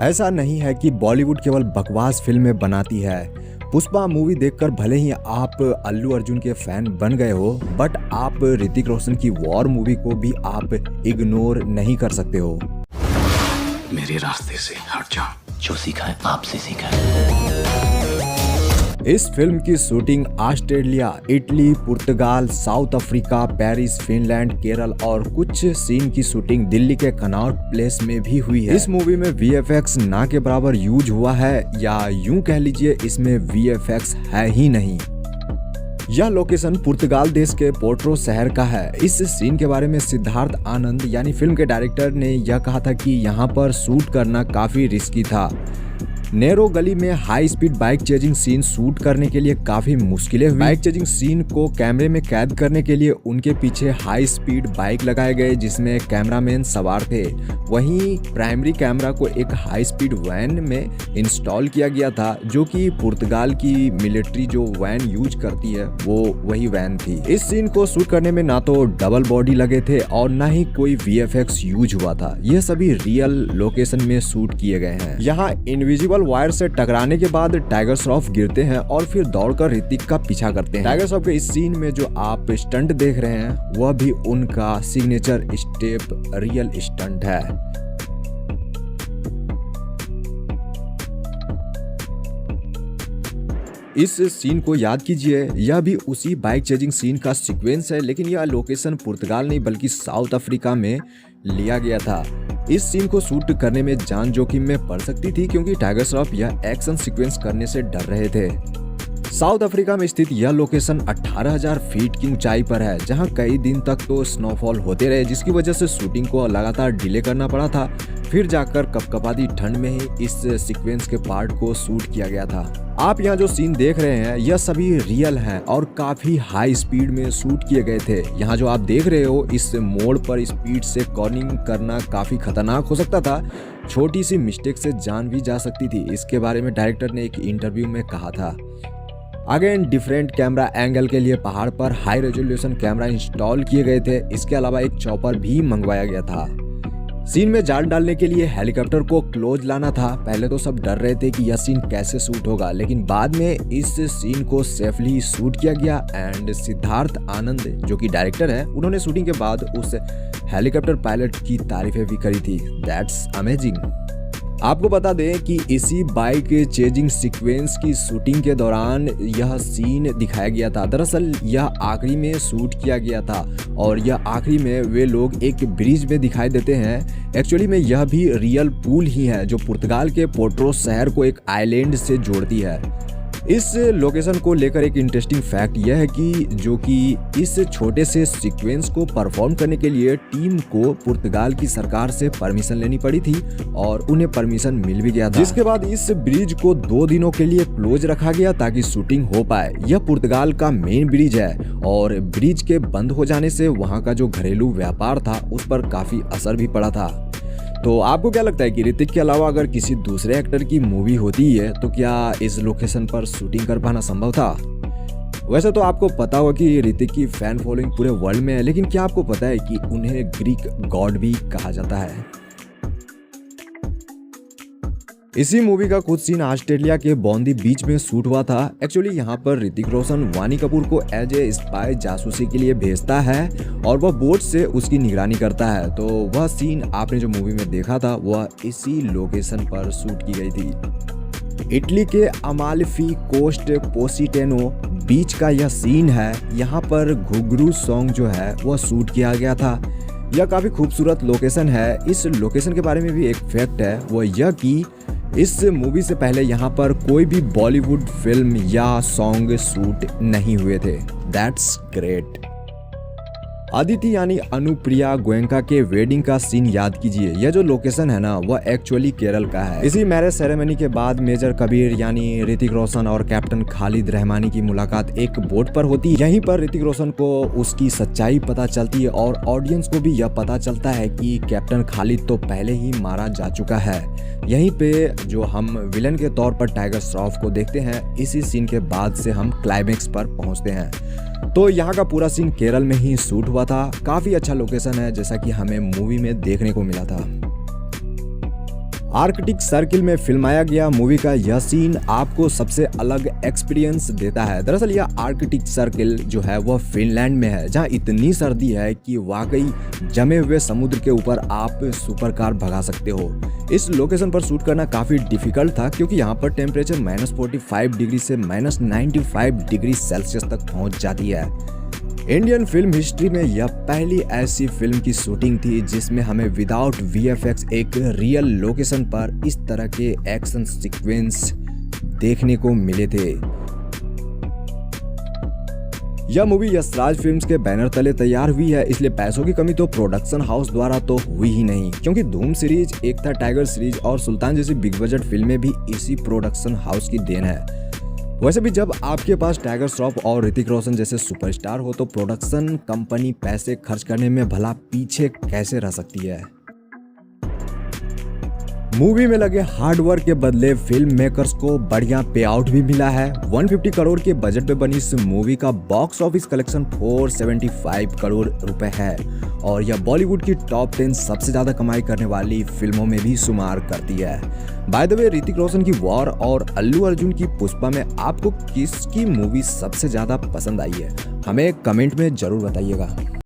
ऐसा नहीं है कि बॉलीवुड केवल बकवास फिल्में बनाती है। पुष्पा मूवी देखकर भले ही आप अल्लू अर्जुन के फैन बन गए हो, बट आप ऋतिक रोशन की वॉर मूवी को भी आप इग्नोर नहीं कर सकते हो। मेरे रास्ते से हट जाओ, जो सीखा है आपसे सीखा है। इस फिल्म की शूटिंग ऑस्ट्रेलिया, इटली, पुर्तगाल, South Africa, Paris, Finland, Kerala और कुछ सीन की शूटिंग दिल्ली के कनॉट प्लेस में भी हुई है। इस मूवी में VFX ना के बराबर यूज हुआ है, या यूं कह लीजिए इसमें VFX है ही नहीं। यह लोकेशन पुर्तगाल देश के पोर्ट्रो शहर का है। इस सीन के बारे में सिद्धार्थ आनंद यानी फिल्म के डायरेक्टर ने यह कहा था कि यहाँ पर शूट करना काफी रिस्की था। नैरो गली में high speed bike chasing scene shoot करने के लिए काफी मुश्किलें हुई। बाइक चेजिंग सीन को कैमरे में कैद करने के लिए उनके पीछे हाई स्पीड बाइक लगाए गए जिसमें कैमरामैन सवार थे। वहीं प्राइमरी कैमरा को एक हाई स्पीड वैन में इंस्टॉल किया गया था, जो कि पुर्तगाल की मिलिट्री जो वैन यूज करती है वो वही वैन थी। इस सीन को शूट करने में ना तो डबल बॉडी लगे थे और ना ही कोई VFX यूज हुआ था। यह सभी रियल लोकेशन में शूट किए गए हैं। यहाँ इनविजिबल वायर से टकराने के बाद टाइगर श्रॉफ गिरते हैं और फिर दौड़कर ऋतिक का पीछा करते हैं। टाइगर श्रॉफ के इस सीन में जो आप स्टंट देख रहे हैं वह भी उनका सिग्नेचर स्टेप रियल स्टंट है। इस सीन को याद कीजिए, यह भी उसी बाइक चेजिंग सीन का सीक्वेंस है, लेकिन यह लोकेशन पुर्तगाल नहीं बल्कि साउथ अफ्रीका में लिया गया था। इस सीन को शूट करने में जान जोखिम में पड़ सकती थी क्योंकि टाइगर श्रॉफ यह एक्शन सीक्वेंस करने से डर रहे थे। साउथ अफ्रीका में स्थित यह लोकेशन 18,000 फीट की ऊंचाई पर है, जहां कई दिन तक तो स्नोफॉल होते रहे, जिसकी वजह से शूटिंग को लगातार डिले करना पड़ा था। फिर जाकर कपकपाती ठंड में ही इस सीक्वेंस के पार्ट को शूट किया गया था। आप यहाँ जो सीन देख रहे हैं यह सभी रियल हैं और काफी हाई स्पीड में शूट किए गए थे। यहाँ जो आप देख रहे हो इस मोड़ पर स्पीड से कॉर्निंग करना काफी खतरनाक हो सकता था। छोटी सी मिस्टेक से जान भी जा सकती थी। इसके बारे में डायरेक्टर ने एक इंटरव्यू में कहा था। अगेन डिफरेंट कैमरा एंगल के लिए पहाड़ पर हाई रेजोल्यूशन कैमरा इंस्टॉल किए गए थे। इसके अलावा एक चॉपर भी मंगवाया गया था। सीन में जान डालने के लिए हेलीकॉप्टर को क्लोज लाना था। पहले तो सब डर रहे थे कि यह सीन कैसे शूट होगा, लेकिन बाद में इस सीन को सेफली शूट किया गया। एंड सिद्धार्थ आनंद जो कि डायरेक्टर है, उन्होंने शूटिंग के बाद उस हेलीकॉप्टर पायलट की तारीफें भी करी थी। That's amazing. आपको बता दें कि इसी बाइक चेजिंग सीक्वेंस की शूटिंग के दौरान यह सीन दिखाया गया था। दरअसल यह आखिरी में शूट किया गया था और यह आखिरी में वे लोग एक ब्रिज में दिखाई देते हैं। एक्चुअली में यह भी रियल पुल ही है जो पुर्तगाल के पोर्ट्रो शहर को एक आइलैंड से जोड़ती है। इस लोकेशन को लेकर एक इंटरेस्टिंग फैक्ट यह है कि इस छोटे से सीक्वेंस को परफॉर्म करने के लिए टीम को पुर्तगाल की सरकार से परमिशन लेनी पड़ी थी और उन्हें परमिशन मिल भी गया था। जिसके बाद इस ब्रिज को 2 दिनों के लिए क्लोज रखा गया ताकि शूटिंग हो पाए। यह पुर्तगाल का मेन ब्रिज है और ब्रिज के बंद हो जाने से वहाँ का जो घरेलू व्यापार था उस पर काफी असर भी पड़ा था। तो आपको क्या लगता है कि ऋतिक के अलावा अगर किसी दूसरे एक्टर की मूवी होती है तो क्या इस लोकेशन पर शूटिंग कर पाना संभव था? वैसे तो आपको पता होगा कि ऋतिक की फैन फॉलोइंग पूरे वर्ल्ड में है, लेकिन क्या आपको पता है कि उन्हें ग्रीक गॉड भी कहा जाता है? इसी मूवी का कुछ सीन ऑस्ट्रेलिया के बॉन्दी बीच में शूट हुआ था। एक्चुअली यहाँ पर ऋतिक रोशन वानी कपूर को एज ए स्पाई जासूसी के लिए भेजता है और वह बोट से उसकी निगरानी करता है। तो वह सीन आपने जो मूवी में देखा था वह इसी लोकेशन पर शूट की गई थी। इटली के अमाल्फी कोस्ट पोसिटेनो बीच का यह सीन है। यहाँ पर घुघरू सॉन्ग जो है वह शूट किया गया था। यह काफी खूबसूरत लोकेशन है। इस लोकेशन के बारे में भी एक फैक्ट है, वह यह कि इस मूवी से पहले यहाँ पर कोई भी बॉलीवुड फिल्म या सॉन्ग शूट नहीं हुए थे। That's great. अदिति यानी अनुप्रिया गोयनका के वेडिंग का सीन याद कीजिए। यह जो लोकेशन है ना वह एक्चुअली केरल का है। इसी मैरिज सेरेमनी के बाद मेजर कबीर यानी ऋतिक रोशन और कैप्टन खालिद रहमानी की मुलाकात एक बोट पर होती है। यहीं पर ऋतिक रोशन को उसकी सच्चाई पता चलती है और ऑडियंस को भी यह पता चलता है कि कैप्टन खालिद तो पहले ही मारा जा चुका है। यहीं पे जो हम विलन के तौर पर टाइगर श्रॉफ को देखते हैं, इसी सीन के बाद से हम क्लाइमेक्स पर पहुंचते हैं। तो यहाँ का पूरा सीन केरल में ही शूट हुआ था। काफी अच्छा लोकेशन है जैसा कि हमें मूवी में देखने को मिला था। आर्कटिक सर्किल में फिल्माया गया मूवी का यह सीन आपको सबसे अलग एक्सपीरियंस देता है। दरअसल यह आर्कटिक सर्किल जो है वह फिनलैंड में है, जहां इतनी सर्दी है कि वाकई जमे हुए समुद्र के ऊपर आप सुपर कार भगा सकते हो। इस लोकेशन पर शूट करना काफी डिफिकल्ट था क्योंकि यहाँ पर टेम्परेचर -45 डिग्री से -95 डिग्री सेल्सियस तक पहुंच जाती है। इंडियन फिल्म हिस्ट्री में यह पहली ऐसी फिल्म की शूटिंग थी जिसमें हमें विदाउट VFX एक रियल लोकेशन पर इस तरह के एक्शन सीक्वेंस देखने को मिले थे। यह मूवी यशराज फिल्म्स के बैनर तले तैयार हुई है, इसलिए पैसों की कमी तो प्रोडक्शन हाउस द्वारा तो हुई ही नहीं, क्योंकि धूम सीरीज, एक था टाइगर सीरीज और सुल्तान जैसी बिग बजट फिल्में भी इसी प्रोडक्शन हाउस की देन है। वैसे भी जब आपके पास टाइगर श्रॉफ और ऋतिक रोशन जैसे सुपरस्टार हो तो प्रोडक्शन कंपनी पैसे खर्च करने में भला पीछे कैसे रह सकती है। मूवी में लगे हार्डवर्क के बदले फिल्म मेकर्स को बढ़िया पे आउट भी मिला है। 150 करोड़ के बजट पे बनी इस मूवी का बॉक्स ऑफिस कलेक्शन 475 करोड़ रुपए है और यह बॉलीवुड की टॉप 10 सबसे ज्यादा कमाई करने वाली फिल्मों में भी शुमार करती है। By the way, Hrithik Roshan की वॉर और अल्लू अर्जुन की पुष्पा में आपको किसकी मूवी सबसे ज्यादा पसंद आई है, हमें कमेंट में जरूर बताइएगा।